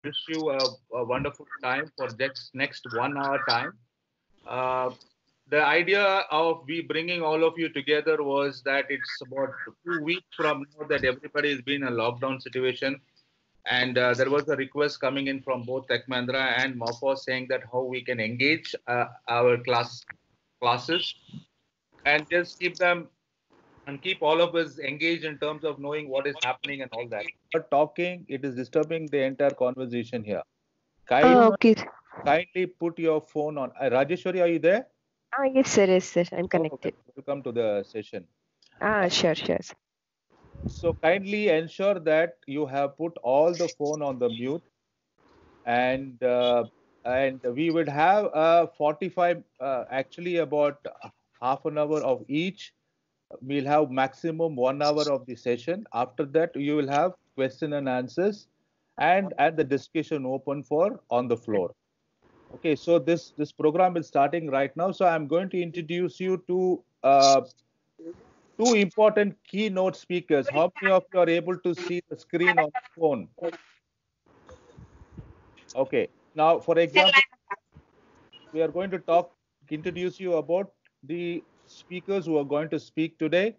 wish you a wonderful time for just next 1 hour time. Uh, the idea of we bringing all of you together was that it's about 2 weeks from now that everybody has been in a lockdown situation, and there was a request coming in from both Tech Mahindra and Morpho saying that how we can engage our classes and just keep them and keep all of us engaged in terms of knowing what is happening and all that. Talking, it is disturbing the entire conversation here. Kindly, Okay. kindly put your phone on. Rajeshwari, are you there? Yes, sir. Yes, sir. I'm Oh, connected. welcome to the session. Sure, sure. So kindly ensure that you have put all the phone on the mute, and we would have 45, actually about half an hour of each. We'll have maximum 1 hour of the session. After that, you will have question and answers, and the discussion open for on the floor. Okay, so this program is starting right now. So I'm going to introduce you to two important keynote speakers. How many of you are able to see the screen on the phone? Okay. Now, for example, we are going to introduce you about the speakers who are going to speak today.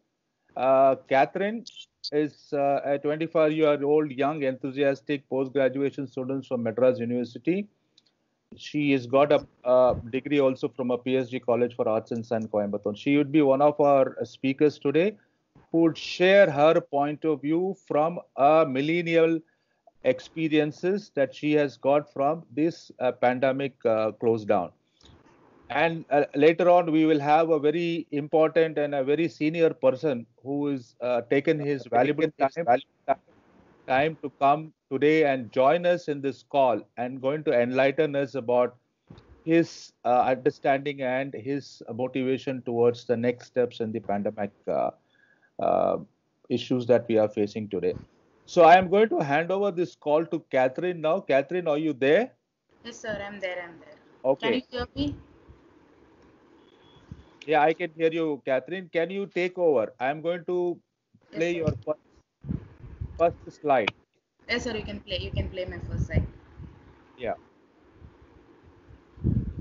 Catherine is a 25-year-old young, enthusiastic post-graduation student from Madras University. She has got a degree also from a PhD College for Arts and Science, Coimbatore. She would be one of our speakers today who would share her point of view from a millennial experiences that she has got from this pandemic close down. And later on, we will have a very important and a very senior person who is taken his valuable time to come today and join us in this call and going to enlighten us about his understanding and his motivation towards the next steps in the pandemic uh, issues that we are facing today. So I am going to hand over this call to Catherine now. Catherine, are you there? Yes, sir, I'm there. I'm there. Can Okay. you hear me? Yeah, I can hear you, Catherine. Can you take over? I am going to Yes, play sir. your first slide. Yes, sir. You can play. You can play my first side. Yeah,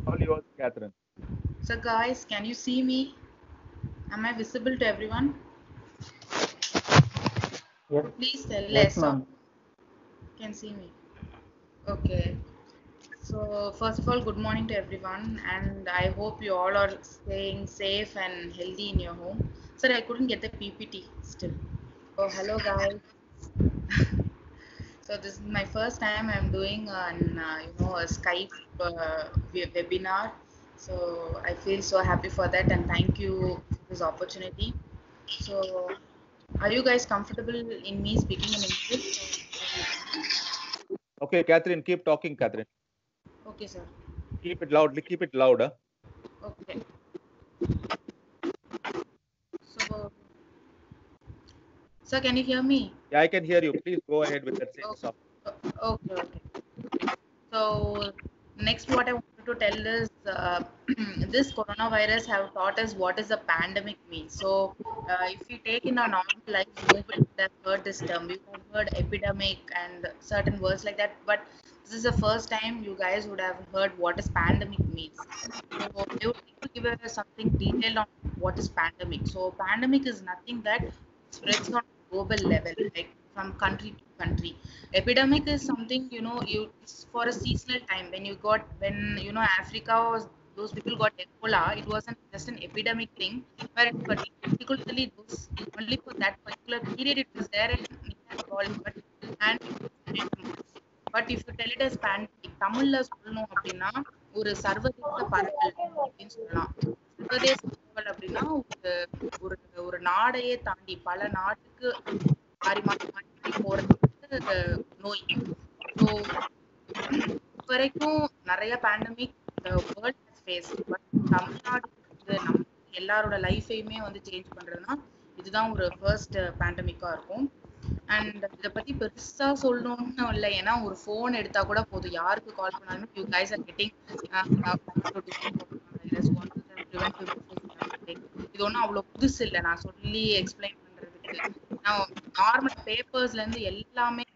all yours, Catherine. So, guys, can you see me? Am I visible to everyone? Yes, Please tell. yes, Yes, or ma'am. can see me. Okay. So, first of all, good morning to everyone, and I hope you all are staying safe and healthy in your home. Sir, I couldn't get the PPT still. Oh, hello, guys. So this is my first time I'm doing an a Skype webinar. So I feel so happy for that and thank you for this opportunity. So are you guys comfortable in me speaking in English? Okay, Catherine, keep talking, Catherine. Okay, sir. Keep it loudly, keep it louder. Okay. So, sir, can you hear me? Yeah, I can hear you. Please go ahead with that same Okay. sound. Okay. Okay. So next, what I wanted to tell is this coronavirus have taught us what is a pandemic means. So if we take in our normal life, nobody would have heard this term. We have heard epidemic and certain words like that, but this is the first time you guys would have heard what is pandemic means. So I would like to give something detailed on what is pandemic. So pandemic is nothing that spreads on global level, like from country to country. Epidemic is something it's for a seasonal time. When Africa was, those people got Ebola, it wasn't just an epidemic thing, where it particularly those only for that particular period it was there in Nepal, and it spread much. But if you tell it as pandemic, தமிழ்ல சொல்லணும் அப்படின்னா ஒரு சர்வதேச பரவல் அப்படின்னு சொல்லலாம். சர்வதேச பரவல் அப்படின்னா ஒரு ஒரு ஒரு நாடையே தாண்டி பல நாட்டுக்கு மாறி மாறி மாறி மாறி போறது நோய். ஸோ வரைக்கும் நிறைய pandemic world has faced. But Tamil Nadu நம்ம எல்லாரோட லைஃபையுமே வந்து சேஞ்ச் பண்றதுன்னா இதுதான் ஒரு ஃபர்ஸ்ட் பேண்டமிக்கா இருக்கும். அண்ட் இதை பத்தி பெருசா சொல்லணும்னு இல்லை, ஏன்னா ஒரு ஃபோன் எடுத்தா கூட போதும், யாருக்கு கால் பண்ணாலுமே you guys are getting virus, what is the preventive measures. இது ஒன்றும் அவ்வளோ புதுசு இல்லை நான் சொல்லி எக்ஸ்பிளைன் பண்றதுக்கு. நான் நார்மல் பேப்பர்ஸ்ல இருந்து எல்லாமே.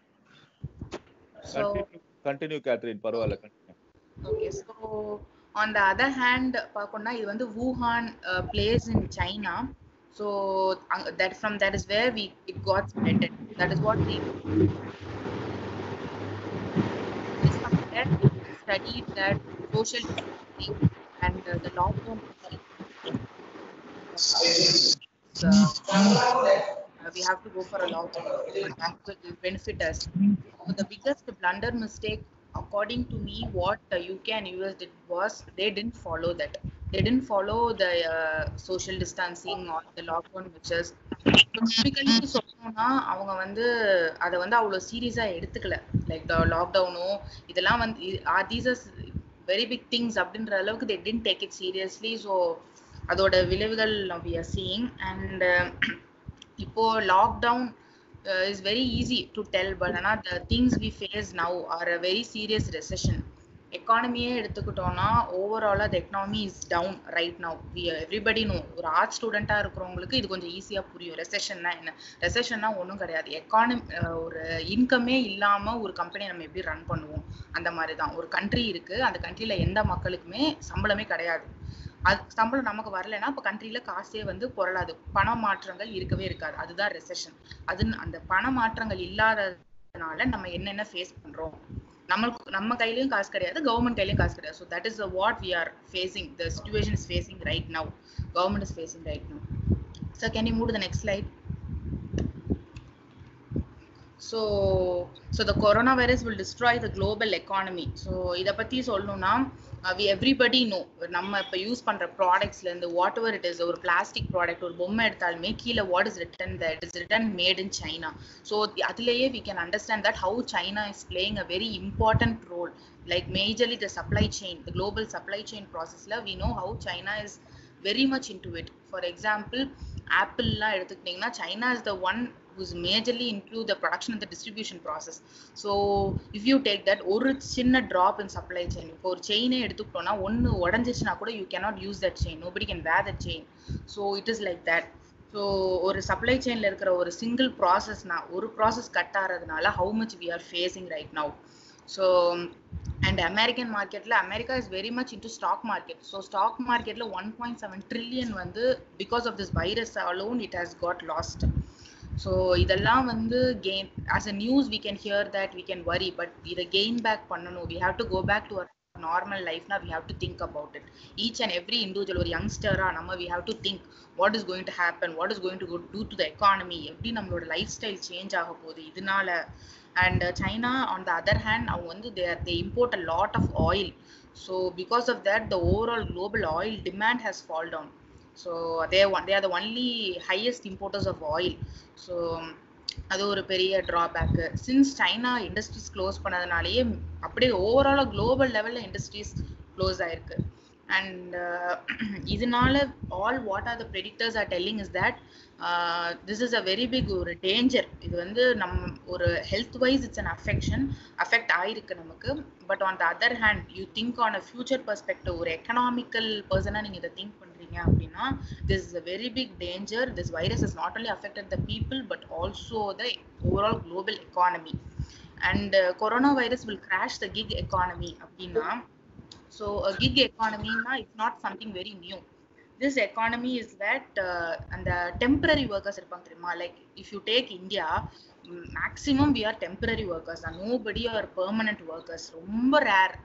So Continue. continue Catherine, பரவாயில்ல continue. Okay, so on the other hand பார்க்கணும்னா இது வந்து Wuhan place in China. So that from that is where it got spreaded. That is what we from there we studied that social distancing and the lockdown we have to go for a lockdown that will benefit us. So the biggest blunder mistake according to me what UK and US did was they didn't follow that. They didn't follow the social distancing or the lockdown measures. Typically சொல்லணும்னா அவங்க வந்து அதை வந்து அவ்வளவு சீரியஸா எடுத்துக்கல. Like லாக்டவுனோ இதெல்லாம் வந்து these are very big things அப்படின்ற அளவுக்கு they didn't take it seriously. So அதோட விளைவுகள் we are seeing. And இப்போ lockdown is very easy to tell, but the things we face now are a very serious recession. எக்கானமியே எடுத்துக்கிட்டோம்னா ஓவராலா the economy is down right now. Everybody know. ஒரு art ஸ்டூடெண்டா இருக்கிறவங்களுக்கு இது கொஞ்சம் ஈஸியா புரியும். ரெசெஷன்னா என்ன? ரெசெஷன்னா ஒன்றும் கிடையாது. எக்கானமி ஒரு இன்கமே இல்லாம ஒரு கம்பெனி நம்ம எப்படி ரன் பண்ணுவோம் அந்த மாதிரி தான். ஒரு கண்ட்ரி இருக்கு, அந்த கண்ட்ரில எந்த மக்களுக்குமே சம்பளமே கிடையாது. அது சம்பளம் நமக்கு வரலைன்னா அப்ப கண்ட்ரில காசே வந்து பொருளாது, பண மாற்றங்கள் இருக்கவே இருக்காது. அதுதான் ரெசெஷன். அது அந்த பண மாற்றங்கள் இல்லாததுனால நம்ம என்னென்ன ஃபேஸ் பண்றோம். நம்ம கையிலயும் காசு கிடையாது, கவர்மெண்ட் கையிலயும் காசு கிடையாது. So that is what we are facing. The situation is facing right now. Government is facing right now. So can you move to the next slide? So the coronavirus will destroy the global economy. So இத பத்தி சொல்லணும்னா we everybody know நம்ம இப்ப use பண்ற ப்ராடக்ட்ஸ்ல இருந்து whatever it is, ஒரு plastic product ஒரு பொம்மை எடுத்தாலுமே கீழே what is written there, it is written made in China. So அதுலயே we can understand that how China is playing a very important role, like majorly the supply chain, the global supply chain process la we know how China is very much into it. For example, Apple la எடுத்துக்கிட்டீங்கன்னா China is the one who's majorly into the production and the distribution process. So if you take that ஒரு சின்ன drop in supply chain, இப்போ ஒரு செயினே எடுத்துக்கிட்டோம்னா ஒன்னு உடைஞ்சிச்சுனா கூட you cannot use that chain, nobody can wear that chain. So it is like that. So ஒரு supply chainல இருக்கிற ஒரு single processனா ஒரு process கட் ஆறதுனால how much we are facing right now. So and American marketல America is very much into stock market. So stock marketல 1.7 trillion வந்து because of this virus alone it has got lost. So இதெல்லாம் வந்து gain as a news we can hear that, we can worry, but இத gain back பண்ணனும். We have to go back to our normal life now. We have to think about it. Each and every individual ஒரு youngster-ஆ நம்ம we have to think what is going to happen, what is going to do to the economy, எப்படி நம்மளோட life style change ஆக போகுது இதனால. And China on the other hand அவங்க வந்து they import a lot of oil. So because of that the overall global oil demand has fallen down. So they are the only highest importers of oil. So அது ஒரு பெரிய drawback. Since China industries close பண்ணதுனாலயே அப்படியே overall global level industries close ஆயிருக்கு. And இதனால all what are the predictors are telling is that this is a very big ஒரு danger. இது வந்து நம்ம ஒரு health wise it's an affect ஆயிருக்கு நமக்கு. But on the other hand you think on a future perspective, ஒரு economical person நீங்க இதை think பண்றீங்க அப்படின்னா this is a very big danger. This virus has not only affected the people but also the overall global economy. And coronavirus will crash the gig economy அப்படின்னா. So a gig economy it's not something very new. This economy is that and the temporary workers இருப்பாங்க தெரியுமா, like if you take India, maximum we are temporary workers and nobody are permanent workers. ரொம்ப rare.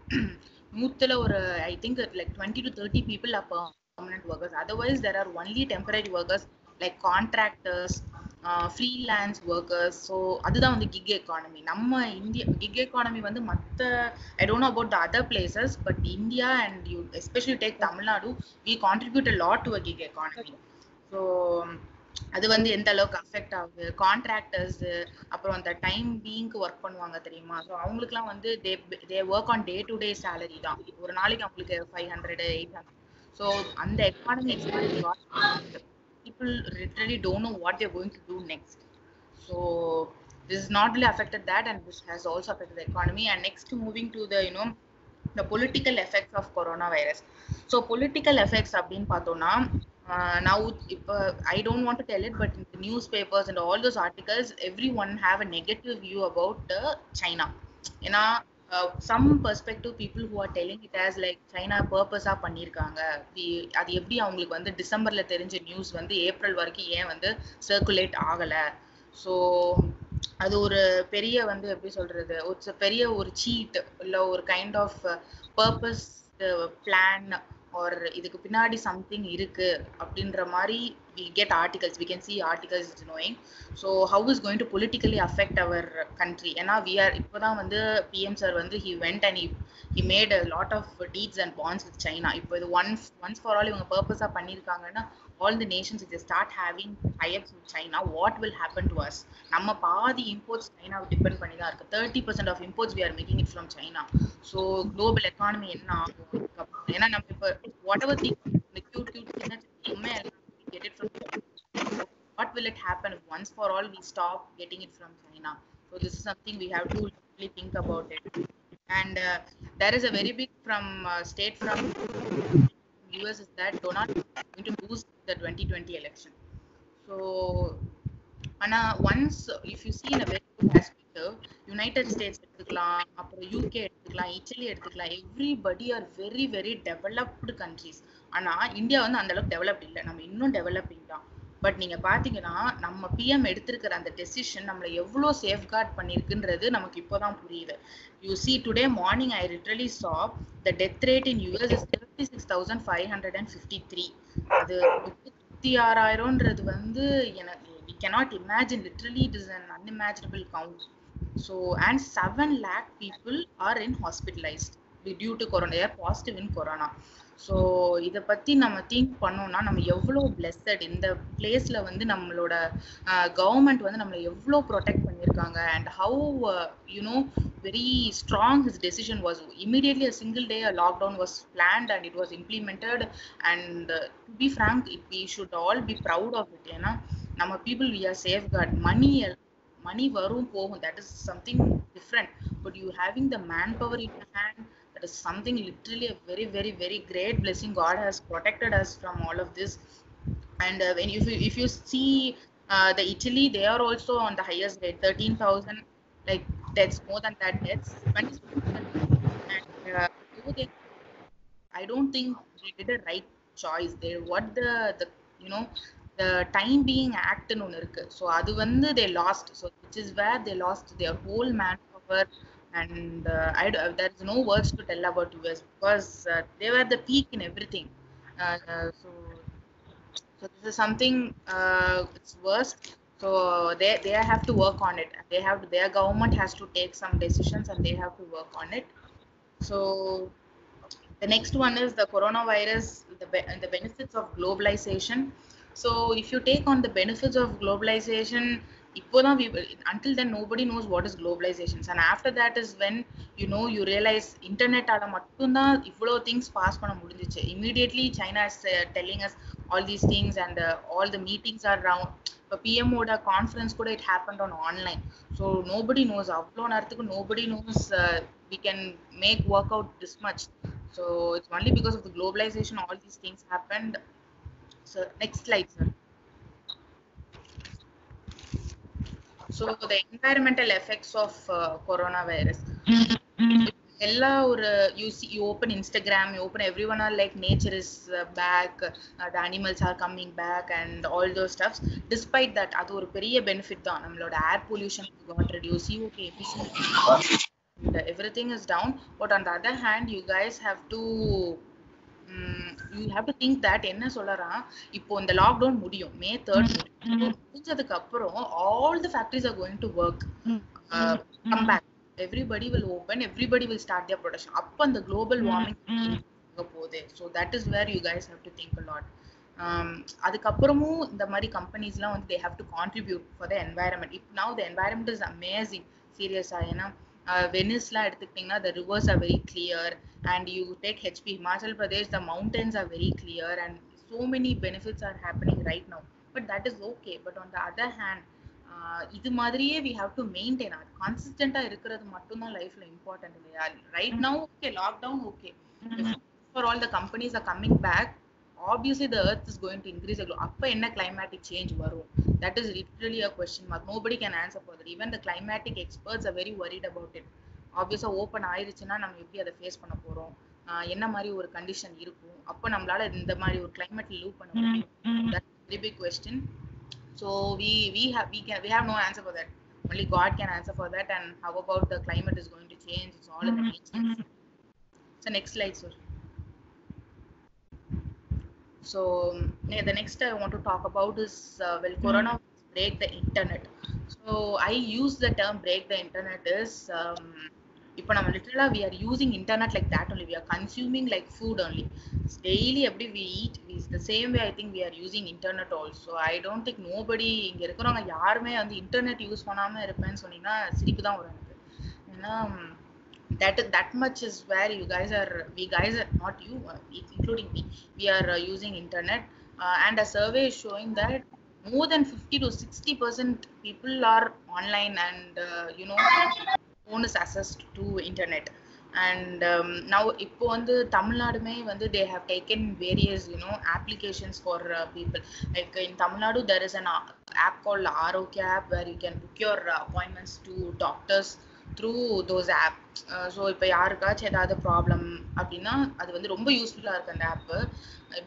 நூத்துல ஒரு I think like 20 to 30 people are permanent workers. Otherwise there are only temporary workers like contractors, freelance workers. So அதுதான் வந்து gig economy. நம்ம India gig economy வந்து மத்த I don't know about the other places, but India and you especially take Tamil Nadu, we contribute a lot to a gig economy. So அது வந்து எந்த அளவுக்கு affect ஆகுது, கான்ட்ராக்டர்ஸ் அப்புறம் அந்த டைம் பீயிங்க்கு ஒர்க் பண்ணுவாங்க தெரியுமா. ஸோ அவங்களுக்குலாம் வந்து தே work on day to day salary தான். ஒரு நாளைக்கு அவங்களுக்கு 500 800. ஸோ அந்த economy people literally don't know what they're going to do next. So this is not really affected that, and this has also affected the economy. And next moving to the the political effects of coronavirus. So political effects அப்படினு பார்த்தோம்னா now I don't want to tell it, but in the newspapers and all those articles everyone have a negative view about China. ஏன்னா some perspective people who are telling it as like China purpose-ஆ பண்ணிருக்காங்க. அது எப்படி அவங்களுக்கு வந்து டிசம்பர்ல தெரிஞ்ச news வந்து April வரைக்கும் ஏன் வந்து சர்க்குலேட் ஆகல. ஸோ அது ஒரு பெரிய வந்து எப்படி சொல்றது, ஒரு பெரிய ஒரு சீட் இல்ல ஒரு kind of purpose plan or இதுக்கு பின்னாடி சம்திங் இருக்கு அப்படின்ற மாதிரி we get articles, we can see articles knowing. So how is going to politically affect our country? ஏன்னா we are இப்போதான் வந்து PM sir வந்து he went and he made a lot of deeds and bonds with China. இப்போ இது once for all இவங்க purpose-ஆ பண்ணிருக்காங்கன்னா all the nations if they start having tie-ups with China, what will happen to us? நம்ம பாதி imports China depend பண்ணி தான் இருக்கு. 30% of imports we are making it from China. So global economy என்ன ஆகும்? ஏன்னா நம்ம இப்போ whatever thing the cute get it from China. So what will it happen if once for all we stop getting it from China? So this is something we have to really think about it. And there is a very big state from US is that Donald Trump is going to lose the 2020 election. So once if you see in a very good aspect, United States எடுத்துக்கலாம், அப்புறம் UK எடுத்துக்கலாம், இட்டலி எடுத்துக்கலாம், everybody are very very developed countries. ஆனா India வந்து அந்த அளவுக்கு developed இல்லை, நம்ம இன்னும் டெவலப்பிங் தான். பட் நீங்க பாத்தீங்கன்னா நம்ம பிஎம் எடுத்திருக்கிற அந்த டெசிஷன் நம்மளை எவ்வளவு சேஃப்கார்ட் பண்ணிருக்குன்றது நமக்கு இப்போதான் புரியுது. You see today morning I literally saw the death rate in US is 36,553. அது 36,000ன்றது வந்து எனக்கு we cannot imagine, literally it is an unimaginable count. So and 7 lakh people are in hospitalized due to corona, they are positive in corona. So இதை பத்தி நம்ம think பண்ணோம்னா நம்ம எவ்வளோ பிளெஸ்ஸட் இந்த பிளேஸ்ல வந்து நம்மளோட கவர்மெண்ட் வந்து நம்மளை எவ்வளோ ப்ரொடெக்ட் பண்ணியிருக்காங்க. And how you know very strong his decision was. Immediately a single day a lockdown was planned and it was implemented. And to be frank, we should all be proud of it. ஏன்னா நம்ம people we are safeguard. money வரும் போகும், that is something different, but you having the manpower in your hand, that is something literally a very very very great blessing. God has protected us from all of this. And when if you see the Italy, they are also on the highest rate, 13,000 like deaths, more than that deaths. And I don't think they did a right choice. They what the you know the time being act in one irukku, so adu vandu they lost, so which is where they lost their whole manpower. And there is no words to tell about US because they were the peak in everything. So this is something it's worse. So they have to work on it. Their government has to take some decisions and they have to work on it. So the next one is the coronavirus, the benefits of globalization. So if you take on the benefits of globalization, until then nobody knows what is globalization. And after that is when you realize internet ala mattunda ivlo things pass panna mudinjichu. Immediately China is telling us all these things, and all the meetings are around. PM oda conference kuda it happened on online, so nobody knows avlo narathukku nobody knows we can make work out this much. So it's only because of the globalization all these things happened. So next slide, sir. So the environmental effects of coronavirus. Ella or you open Instagram, you open, everyone are like nature is back, the animals are coming back and all those stuffs. Despite that, adu or periya benefit da, nammaloda air pollution got reduced, CO2 efficiency, everything is down. But on the other hand, you guys have to think that என்ன சொல்லறான், இப்போ இந்த lockdown முடியும் May 3rd முடிஞ்சதுக்கு அப்புறம் all the factories are going to work, come back, everybody will open, everybody will start their production. அப்ப அந்த global warming போகுது. So that is where you guys have to think a lot. அதுக்கப்புறமும் இந்த மாதிரி கம்பெனிஸ்லாம் வந்து they have to contribute for the environment. If now the environment is amazing, serious. ஏன்னா வெனிஸ்லாம் எடுத்துக்கிட்டீங்கன்னா the rivers are very clear, and you take HP Himachal Pradesh, the mountains are very clear, and so many benefits are happening right now. But that is okay. But on the other hand, இது மாதிரியே we have to maintain அது கன்சிஸ்டன்ட்டா இருக்கிறது மட்டும் தான் லைஃப்ல important இல்லையா? Right now okay, lockdown okay, for all the companies are coming back, obviously the earth is going to increase. அப்ப என்ன climatic change வரும்? That is literally a question mark. Nobody can answer for that. Even the climatic experts are very worried about it. ஆப்வியஸா open ஆயிருச்சுன்னா நம்ம எப்படி அதை face பண்ண போறோம், என்ன மாதிரி ஒரு கண்டிஷன் இருக்கும், அப்போ நம்மளால இந்த மாதிரி ஒரு கிளைமேட்ல லூப் பண்ண முடியும். That's a very big question. So we have no answer for that. Only God can answer for that. And how about the climate is going to change? It's all in the nature. So next slide, sir. So the next I want to talk about is will corona break the internet? So I use the term break the internet is இப்போ நம்ம லிட்டரலா we are using internet like that only. We are consuming like food only. Daily every we eat is the same way. I think we are using internet also. I don't think nobody இங்க இருக்கிறவங்க யாருமே வந்து internet use பண்ணாம இருப்பேன்னு சொன்னீங்கன்னா சிரிப்பு தான் வரும் எனக்கு. ஏன்னா that much is where we guys are not you, including me, we are using internet, and a survey is showing that more than 50 to 60% people are online, and phone is accessed to internet. And now இப்போ வந்து தமிழ்நாடுமே வந்து they have taken various applications for people. Like in Tamil Nadu there is an app called Arogya app where you can book your appointments to doctors through those app. So இப்போ யாருக்காச்சும் ஏதாவது problem அப்படின்னா அது வந்து ரொம்ப யூஸ்ஃபுல்லாக இருக்குது அந்த ஆப்பு.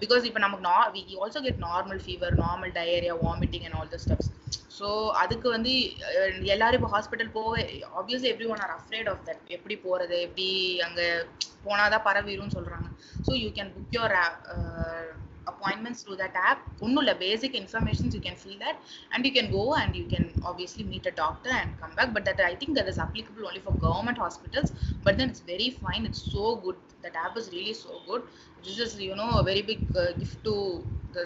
பிகாஸ் இப்போ நமக்கு we also get normal fever, normal diarrhea, vomiting and all the stuff. So அதுக்கு வந்து எல்லாரும் இப்போ ஹாஸ்பிட்டல் போக obviously everyone are afraid of that. எப்படி போகிறது, எப்படி அங்கே போனாதான் பரவிடும்னு சொல்கிறாங்க. So you can book your appointments through that app. Onnulla basic informations you can fill that, and you can go and you can obviously meet a doctor and come back. But that I think that is applicable only for government hospitals. But then it's very fine. It's so good. That app is really so good. This is a very big gift to the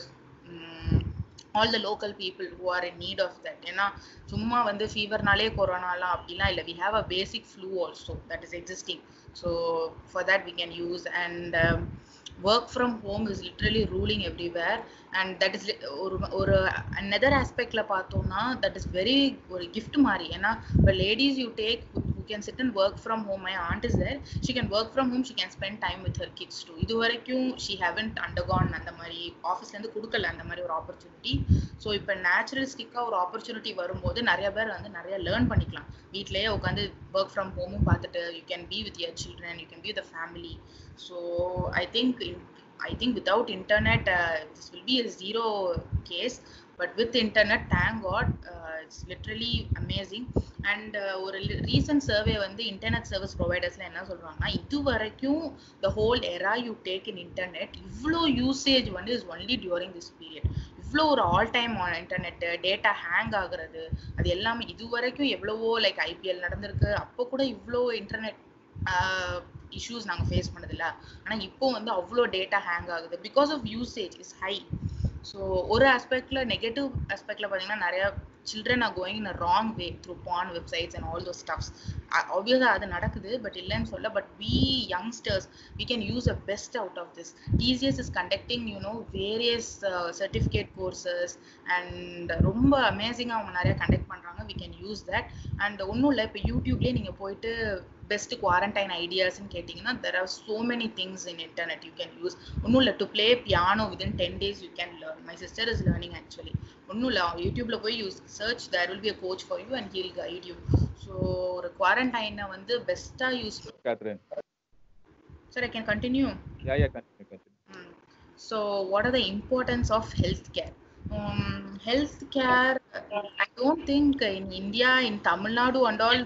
all the local people who are in need of that. ஏன்னா சும்மா வந்து ஃபீவர்னாலே கொரோனாலாம் அப்படிலாம் இல்லை. We have a basic flu also that is existing. So for that we can use. And work from home is literally ruling everywhere, and that is ஒரு another aspectல பார்த்தோம்னா that is very ஒரு gift மாதிரி. ஏன்னா the ladies you take who can sit and work from home, my aunt is there, she can work from home, she can spend time with her kids too. இது வரைக்கும் she haven't undergone அந்த மாதிரி ஆஃபீஸ்ல இருந்து கொடுக்கல அந்த மாதிரி ஒரு ஆப்பர்ச்சுனிட்டி. ஸோ இப்போ நேச்சுரலிஸ்டிக்கா ஒரு ஆப்பர்ச்சுனிட்டி வரும்போது நிறைய பேர் வந்து நிறைய லேர்ன் பண்ணிக்கலாம். வீட்லயே உட்காந்து ஒர்க் ஃப்ரம் ஹோமும் பார்த்துட்டு you can be with your children, you can be with the family. So I think without internet this will be a zero case, but with internet, thank God, it's literally amazing. And ஒரு recent survey வந்து internet service providersல என்ன சொல்றாங்கன்னா, இது வரைக்கும் the whole era you take in internet இவ்ளோ usage வந்து is only during this period. இவ்வளோ ஒரு all time internet data hang ஆகுறது அது எல்லாமே இது வரைக்கும் எவ்வளவோ லைக் IPL நடந்திருக்கு. அப்போ கூட இவ்வளோ இன்டர்நெட் இஷ்யூஸ் நாங்கள் ஃபேஸ் பண்ணதில்ல. ஆனால் இப்போ வந்து அவ்வளோ டேட்டா ஹேங் ஆகுது because of usage is high. So ஒரு ஆஸ்பெக்ட்ல நெகட்டிவ் ஆஸ்பெக்ட்ல பார்த்தீங்கன்னா நிறைய children are going in a wrong way through porn websites and all those stuffs. Obviously அது நடக்குது, பட் இல்லைன்னு சொல்ல. But we youngsters we can use the best out of this. TCS is conducting various certificate courses and ரொம்ப அமேசிங்காக அவங்க நிறைய conduct பண்ணுறாங்க. we can use that. and ஒன்றும் இல்லை, இப்போ யூடியூப்லேயே நீங்கள் போயிட்டு best quarantine ideas ன்னு கேட்டிங்கன்னா there are so many things in internet you can use. ஒன்றும் இல்லை, to play piano within 10 days you can learn. My sister is learning actually. ஒன்றும் இல்லை, யூடியூப்ல போய் use search, there will be a coach for you and he'll guide you. So ஒரு குவாரண்டைனை வந்து பெஸ்டா use. Catherine, sir, I can continue? yeah, continue. So what are the importance of healthcare? Healthcare, I don't think in India, in Tamil Nadu and all,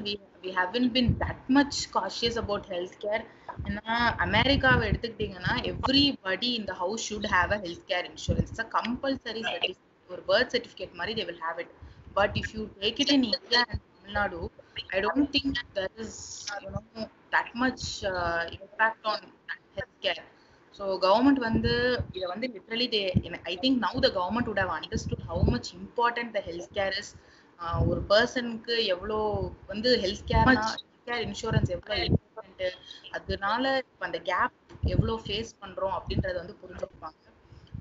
we haven't been that much cautious about healthcare. ஏன்னா அமெரிக்காவை எடுத்துக்கிட்டீங்கன்னா everybody in the house should have a healthcare insurance. It's a compulsory certificate, ஒரு birth certificate மாதிரி they will have it. But if you take it in India and Tamil Nadu, I don't think there is that much impact on healthcare. So government வந்து இதை வந்து literally I think now the government would have understood how much important the healthcare is. ஒரு பர்சனுக்கு எவ்வளோ வந்து healthcare insurance எவ்வளோ important, அதனால இப்போ அந்த கேப் எவ்வளோ ஃபேஸ் பண்றோம் அப்படின்றத வந்து புரிஞ்சுப்பாங்க.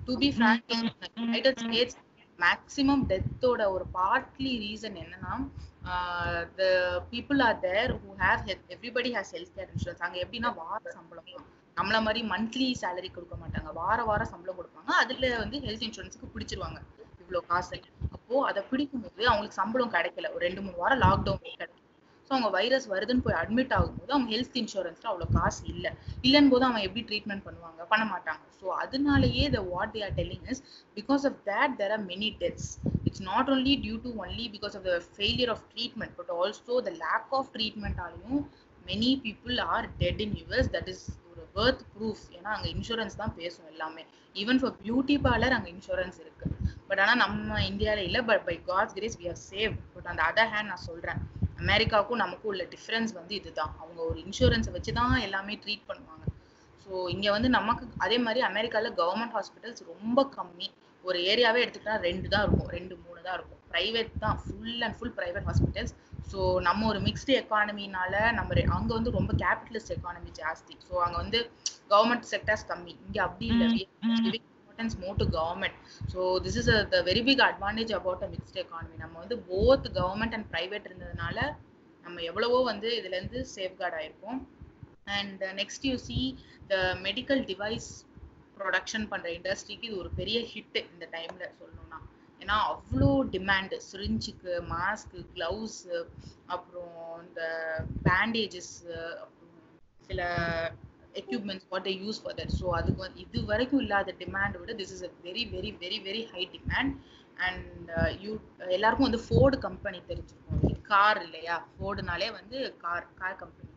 To be frank, United States maximum டெத்தோட ஒரு பார்ட்லி ரீசன் என்னன்னா the people are there who have everybody has healthcare insurance. அங்க எப்படின்னா வார சம்பளம், நம்மள மாதிரி மந்த்லி சேலரி கொடுக்க மாட்டாங்க, வார சம்பளம் கொடுப்பாங்க. அதுல வந்து ஹெல்த் இன்சூரன்ஸுக்கு பிடிச்சிருவாங்க இவ்வளோ காசு. அப்போ அதை பிடிக்கும் போது அவங்களுக்கு சம்பளம் கிடைக்கல, ஒரு 2-3 வாரம் லாக்டவுன் கிடைக்கும். ஸோ அவங்க வைரஸ் வருதுன்னு போய் அட்மிட் ஆகும்போது அவங்க ஹெல்த் இன்சூரன்ஸ்ல அவ்வளோ காசு இல்லைன்னு போது அவங்க எப்படி ட்ரீட்மெண்ட் பண்ணுவாங்க, பண்ண மாட்டாங்க. ஸோ அதனாலயே what they are telling is because of that there are many deaths. It's not only due to only because of the failure of treatment but also the lack of ட்ரீட்மெண்டாலையும் many people are dead in US. that is ஒரு birth proof. ஏன்னா அங்க insurance தான் பேசும் எல்லாமே. Even for beauty parlour அங்க insurance இருக்கு. But ஆனா நம்ம இந்தியால இல்ல. But by God's grace we are saved. But அந்த அதர் ஹேண்ட் நான் சொல்றேன், அமெரிக்காவுக்கும் நமக்கும் உள்ள டிஃபரன்ஸ் இதுதான். அவங்க ஒரு இன்சூரன்ஸை வச்சுதான் எல்லாமே ட்ரீட் பண்ணுவாங்க. ஸோ இங்க நமக்கு அதே மாதிரி அமெரிக்கால கவர்மெண்ட் ஹாஸ்பிட்டல்ஸ் ரொம்ப கம்மி. ஒரு ஏரியாவே எடுத்துக்கிட்டா 2 தான் இருக்கும், 2-3 தான் இருக்கும். பிரைவேட் தான், full and full private hospitals. So நம்ம ஒரு மிக்ஸ்டு எக்கானமினால நம்ம அங்க ரொம்ப கேபிட்டலிஸ்ட் எக்கானமி ஜாஸ்தி. ஸோ அங்க கவர்மெண்ட் செக்டர்ஸ் கம்மி. இங்க அப்படி இல்லை. Importance more to government. So this is the very big advantage about a mixed economy. நம்ம போத் கவர்மெண்ட் அண்ட் பிரைவேட் இருந்ததுனால நம்ம எவ்வளவோ இதுல இருந்து சேஃப்கார்ட் ஆயிருக்கும். And next you see the medical device production பண்ற இண்டஸ்ட்ரிக்கு இது ஒரு பெரிய ஹிட் இந்த டைம்ல சொல்லணும்னா. ஏன்னா அவ்வளோ டிமாண்ட் சிரிஞ்சுக்கு, மாஸ்க்கு, கிளவுஸ், அப்புறம் இந்த பேண்டேஜஸ், அப்புறம் சில equipments what they use for that. So அதுக்கு இது வரைக்கும் இல்லாத டிமாண்ட் விட this is a very very very very high demand. And எல்லாருக்கும் ஃபோர்டு கம்பெனி தெரிஞ்சிருக்கும். கார் இல்லையா, ஃபோர்டுனாலே கார் கம்பெனி.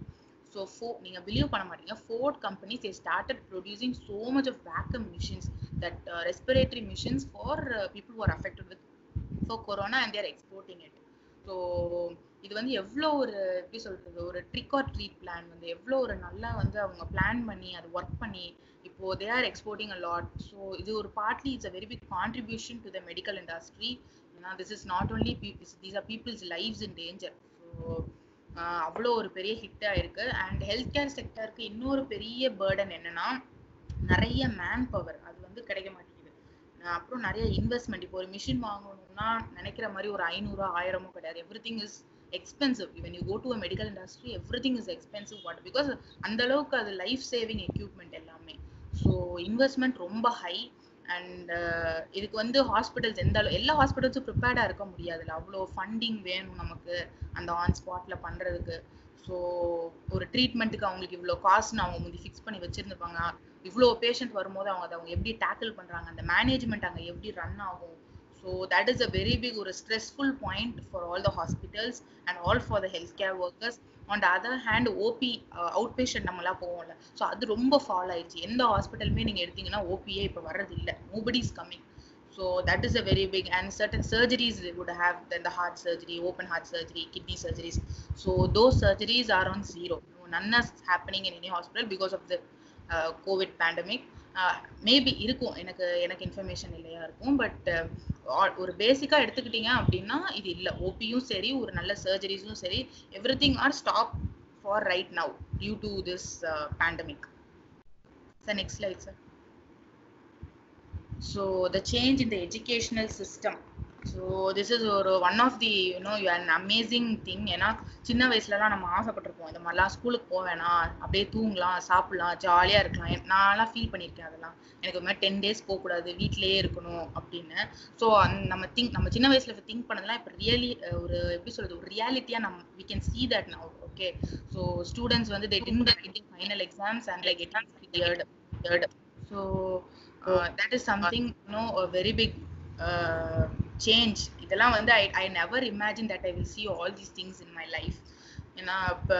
So நீங்க பிலீவ் பண்ண மாட்டீங்க, Ford companies they started producing so much of vacuum machines, that respiratory machines for people who are affected with corona, and they are exporting it. So இது எவ்வளோ ஒரு எப்படி சொல்றது, ஒரு ட்ரிக் ஆர் ட்ரீட் பிளான் எவ்வளோ ஒரு நல்லா அவங்க பிளான் பண்ணி அது ஒர்க் பண்ணி இப்போ they are exporting a lot. So இது ஒரு partly it's a very big contribution to the medical industry. This is not only people, these are people's lives in danger. So அவ்வளோ ஒரு பெரிய ஹிட் ஆயிருக்கு. அண்ட் ஹெல்த் கேர் செக்டருக்கு இன்னொரு பெரிய burden என்னன்னா, நிறைய மேன் பவர் அது கிடைக்க மாட்டேங்குது. அப்புறம் நிறைய இன்வெஸ்ட்மெண்ட். இப்போ ஒரு மிஷின் வாங்கணும்னா நினைக்கிற மாதிரி ஒரு 500-1000 கிடையாது. Everything is expensive. Even you go to a medical industry everything is expensive. What because அந்த அளவுக்கு அது லைஃப் சேவிங் எக்யூப்மெண்ட் எல்லாமே. ஸோ இன்வெஸ்ட்மெண்ட் ரொம்ப ஹை. அண்ட் இதுக்கு ஹாஸ்பிட்டல்ஸ் எல்லா ஹாஸ்பிட்டல்ஸும் ப்ரிப்பேர்டா இருக்க முடியாதுல்ல. அவ்வளோ ஃபண்டிங் வேணும் நமக்கு அந்த ஆன் ஸ்பாட்ல பண்றதுக்கு. ஸோ ஒரு ட்ரீட்மெண்ட்டுக்கு அவங்களுக்கு இவ்வளோ காசுன்னு அவங்க ஃபிக்ஸ் பண்ணி வச்சிருந்துருப்பாங்க. இவ்வளோ பேஷண்ட் வரும்போது அவங்க எப்படி டேக்கிள் பண்றாங்க, அந்த மேனேஜ்மெண்ட் அங்கே எப்படி ரன் ஆகும். So that is a very big ஒரு stressful point for all the hospitals and all for the health care workers. On the other hand, OP outpatient நம்மளாம் போவோம்ல, ஸோ அது ரொம்ப ஃபால் ஆயிடுச்சு. எந்த ஹாஸ்பிட்டலுமே நீங்க எடுத்தீங்கன்னா ஓபியே இப்போ வர்றது இல்லை. Nobody is coming. So that is a very big, and certain surgeries they would have, then the heart surgery, open heart surgery, kidney surgeries. So those surgeries are on zero. None is happening in any hospital because of the COVID pandemic. Maybe இருக்கும், எனக்கு information இல்லையா இருக்கும். But ஒரு பேசிக்கா எடுத்துக்கிட்டீங்க அப்படின்னா இது இல்லை. ஓபியும் சரி, ஒரு நல்ல சர்ஜரிஸும் சரி, everything are stop for right now due to this pandemic. Sir next slide sir. So the change in the educational system. So this is one of the an amazing thing. ஏன்னா சின்ன வயசுலலாம் நம்ம ஆசைப்பட்டிருப்போம், இந்த மாதிரிலாம் ஸ்கூலுக்கு போவேனா, அப்படியே தூங்கலாம், சாப்பிடலாம், ஜாலியா இருக்கலாம். நான்லாம் ஃபீல் பண்ணியிருக்கேன் அதெல்லாம். எனக்கு ஒரு மாதிரி 10 days போகக்கூடாது, வீட்டிலேயே இருக்கணும் அப்படின்னு. ஸோ நம்ம சின்ன வயசுல திங்க் பண்ணதெல்லாம் இப்போ ரியலி ஒரு எப்படி சொல்றது, ஒரு ரியாலிட்டியா we can see that now. Okay, so students they didn't write the final exams and like it cleared. So that is something a very big change. இதெல்லாம் I never imagined that I will see all these things in my life. ஏன்னா இப்போ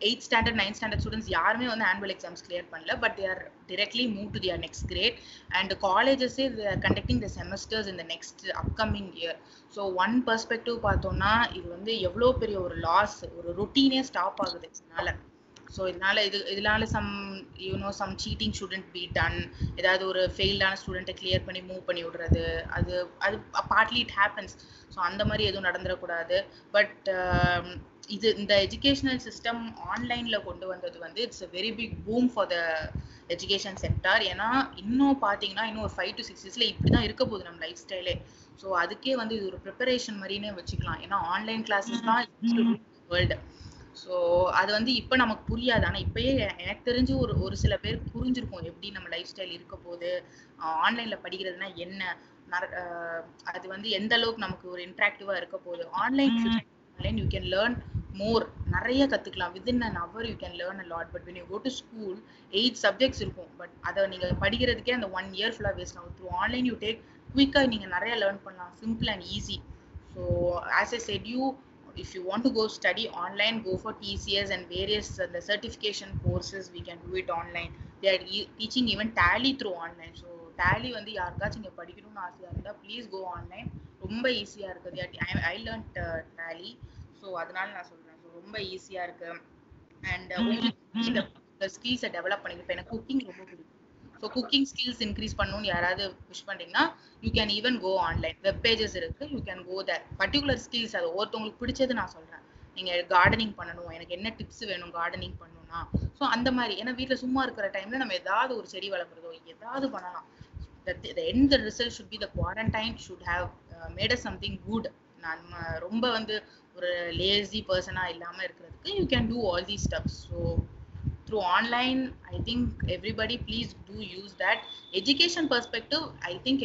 8th standard 9th standard students யாருமே annual exams clear பண்ணல. But they are directly moved to their next grade, and colleges they are conducting the semesters in the next upcoming year. So one perspective பார்த்தோம்னா இது எவ்வளோ பெரிய ஒரு loss, ஒரு ரொட்டீனே stop ஆகுது இதனால. ஸோ இதனால some cheating shouldn't be done. ஏதாவது ஒரு ஃபெயில்டான ஸ்டூடெண்ட்டை கிளியர் பண்ணி மூவ் பண்ணி விடுறது, அது பார்ட்லி இட் ஹேப்பன்ஸ். ஸோ அந்த மாதிரி எதுவும் நடந்துடக்கூடாது. பட் இந்த எஜுகேஷனல் சிஸ்டம் ஆன்லைன்ல கொண்டு வந்தது it's a very big boom for the education sector. ஏன்னா இன்னும் பார்த்தீங்கன்னா இன்னும் ஒரு 5 to 6 yearsல இப்படிதான் இருக்க போகுது நம்ம லைஃப் ஸ்டைலே. ஸோ அதுக்கே இது ஒரு ப்ரிப்பரேஷன் மாதிரினே வச்சுக்கலாம். ஏன்னா ஆன்லைன் கிளாஸஸ் தான் வேர்ல்டு. ஸோ அது இப்போ நமக்கு புரியாது. ஆனால் இப்பயே எனக்கு தெரிஞ்சு ஒரு சில பேருக்கு புரிஞ்சிருக்கும் எப்படி நம்ம லைஃப் ஸ்டைல் இருக்க போது, ஆன்லைன்ல படிக்கிறதுனா என்ன, அது எந்த அளவுக்கு நமக்கு ஒரு இன்ட்ராக்டிவா இருக்க போகுது. Online you can learn more நிறைய கத்துக்கலாம். within an hour you can learn a lot. But when you go to school 8 subjects இருக்கும், பட் அதை நீங்க படிக்கிறதுக்கே அந்த 1 year ஃபுல்லா வேஸ்ட் ஆகும். through online you take குயிக்கா நீங்க நிறைய லேர்ன் பண்ணலாம், simple and easy. So as I said you, if you want to go study online, go for TCS and various the certification courses. We can do it online. They are teaching even Tally through online. So Tally வந்து யாருக்காச்சும் இங்க படிக்கணும்னு ஆசையா இருந்தா please go online. ரொம்ப ஈஸியா இருக்கு. I learned Tally. So அதனால நான் சொல்றேன், so ரொம்ப ஈஸியா இருக்கு. And இந்த ஸ்கில்ஸை டெவலப் பண்ணிக்க. இப்போ எனக்கு குக்கிங் ரொம்ப பிடிக்கும். ஸோ குக்கிங் ஸ்கில்ஸ் இன்க்ரீஸ் பண்ணணும்னு யாராவது விஷ் பண்ணிங்கன்னா you can even go online. Web pages இருக்கு, you can go there. Particular skills அது ஒருத்தவங்களுக்கு பிடிச்சது நான் சொல்றேன். நீங்க கார்டனிங் பண்ணணும், எனக்கு என்ன டிப்ஸ் வேணும் கார்டனிங் பண்ணணும்னா, ஸோ அந்த மாதிரி. ஏன்னா வீட்டில் சும்மா இருக்கிற டைம்ல நம்ம ஏதாவது ஒரு செடி வளர்க்குறதோ ஏதாவது பண்ணலாம். The end result should be the quarantine should have made us something good. நான் ரொம்ப வந்து ஒரு லேசி பர்சனா இல்லாம இருக்கிறதுக்கு you can do all these steps. So through online, I think everybody please do use that. Education perspective, I think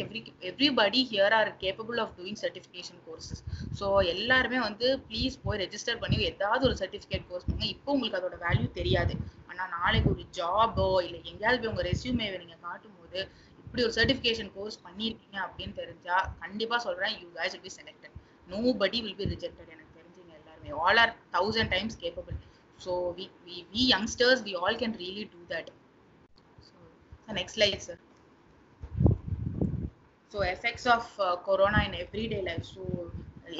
everybody here are capable of doing certification courses. So எல்லாருமே வந்து please போய் register பண்ணி ஏதாவது ஒரு certificate course பண்ணுங்க. இப்போ உங்களுக்கு அதோட வேல்யூ தெரியாது, ஆனா நாளைக்கு ஒரு ஜாபோ இல்லை எங்கேயாவது போய் உங்க ரெஸ்யூமேவை நீங்க காட்டும் போது இப்படி ஒரு சர்டிஃபிகேஷன் கோர்ஸ் பண்ணியிருக்கீங்க அப்படின்னு தெரிஞ்சா கண்டிப்பா சொல்றேன், you guys will be selected. Nobody will be rejected. எனக்கு தெரிஞ்சுங்க எல்லாருமே all are 1000 times capable. So we youngsters, we all can really do that. So next slide, sir. So effects of corona in everyday life. So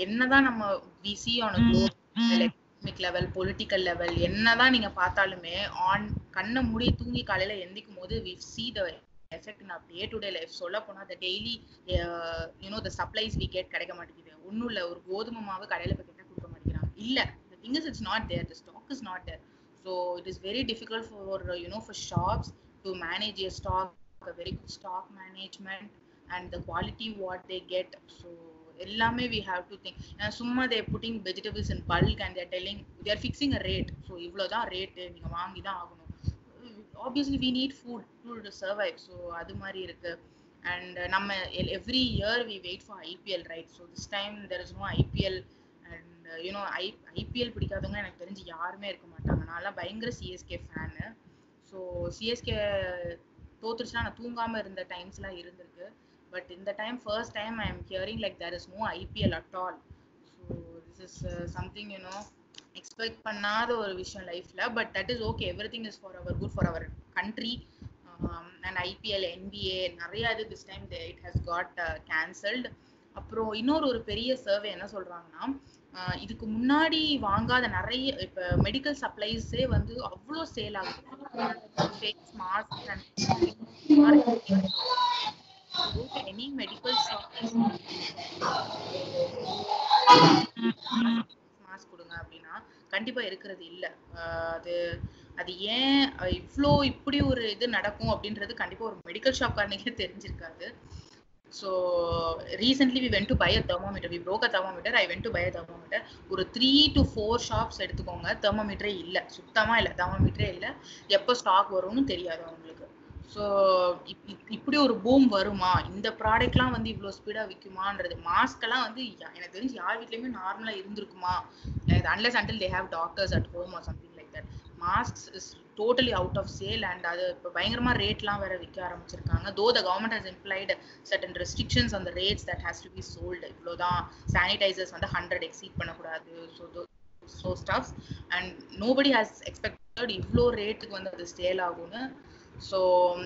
என்னதான் நம்ம we see on a global economic level, political level, என்னதான் நீங்க பார்த்தாலுமே on கண்ணை மூடி தூங்கி காலையில எந்திக்கும் போது we see the effect in our day to day life. சொல்ல போனா the daily the supplies we get கிடைக்க மாட்டேங்குது. ஒன்னும் இல்ல, ஒரு கோதுமை மாவு கடையில போய் கேட்டா கொடுக்க மாட்டேங்கிறாங்க. இல்ல, the thing is it's not there, the stock is not there. So it is very difficult for for shops to manage a stock, a very good stock management and the quality what they get. So எல்லாமே we have to think. சும்மா they putting vegetables in bulk and they are telling they are fixing a rate. So இவ்வளவுதான் rate, நீங்க வாங்கி தான் ஆகணும். Obviously we need food to survive. So அது மாதிரி இருக்கு. And நம்ம every year we wait for IPL, right? So this time there is no IPL. And IPL பிடிக்காதவங்க எனக்கு தெரிஞ்சு யாருமே இருக்க மாட்டாங்க. நான்லாம் பயங்கர சிஎஸ்கே ஃபேனு. ஸோ சிஎஸ்கே தோத்துருச்சுன்னா நான் தூங்காம இருந்த டைம்ஸ்லாம் இருந்திருக்கு. பட் இந்த time first time I am hearing like there is no IPL at all. So this is something expect பண்ணாத ஒரு விஷயம் லைஃப்ல. But that is okay, everything is for our good, for our country. And IPL, NBA நிறைய இது this time it has got cancelled. அப்புறம் இன்னொரு பெரிய survey என்ன சொல்றாங்கன்னா, இதுக்கு முன்னாடி வாங்காத நிறைய இப்ப மெடிக்கல் சப்ளைஸே வந்து அவ்வளோ சேல் ஆகுது. Face mask and any medical shop mask கொடுங்க அப்படின்னா கண்டிப்பா இருக்கிறது இல்ல. அது ஏன் இவ்வளோ இப்படி ஒரு இது நடக்கும் அப்படின்றது கண்டிப்பா ஒரு மெடிக்கல் ஷாப் காரனுக்கே தெரிஞ்சிருக்காது. So recently we went to buy a thermometer. We broke a thermometer. I went to buy a thermometer. ஒரு 3 to 4 shops எடுத்துக்கோங்க, தெர்மோமீட்டரே இல்ல, சுத்தமா இல்ல, தெர்மோமீட்டரே இல்ல. எப்போ ஸ்டாக் வரும்னு தெரியாது அவங்களுக்கு. ஸோ இப்படி ஒரு பூம் வருமா, இந்த ப்ராடக்ட்லாம் வந்து இவ்வளோ ஸ்பீடாக விற்குமான்றது. மாஸ்க் எல்லாம் வந்து எனக்கு தெரிஞ்சு யார் வீட்லையுமே நார்மலாக இருந்திருக்குமா, unless until they have doctors at home or something like that. Masks is totally out of sale and அது இப்போ பயங்கரமா ரேட்லாம் வேற விற்க ஆரம்பிச்சிருக்காங்க. though the government has implied certain restrictions on the rates that has to be sold. இவ்வளோதான், sanitisers வந்து 100 exceed பண்ணக்கூடாது. so stuff and nobody has expected இவ்வளோ ரேட்டுக்கு வந்து அது சேல் ஆகும்னு. So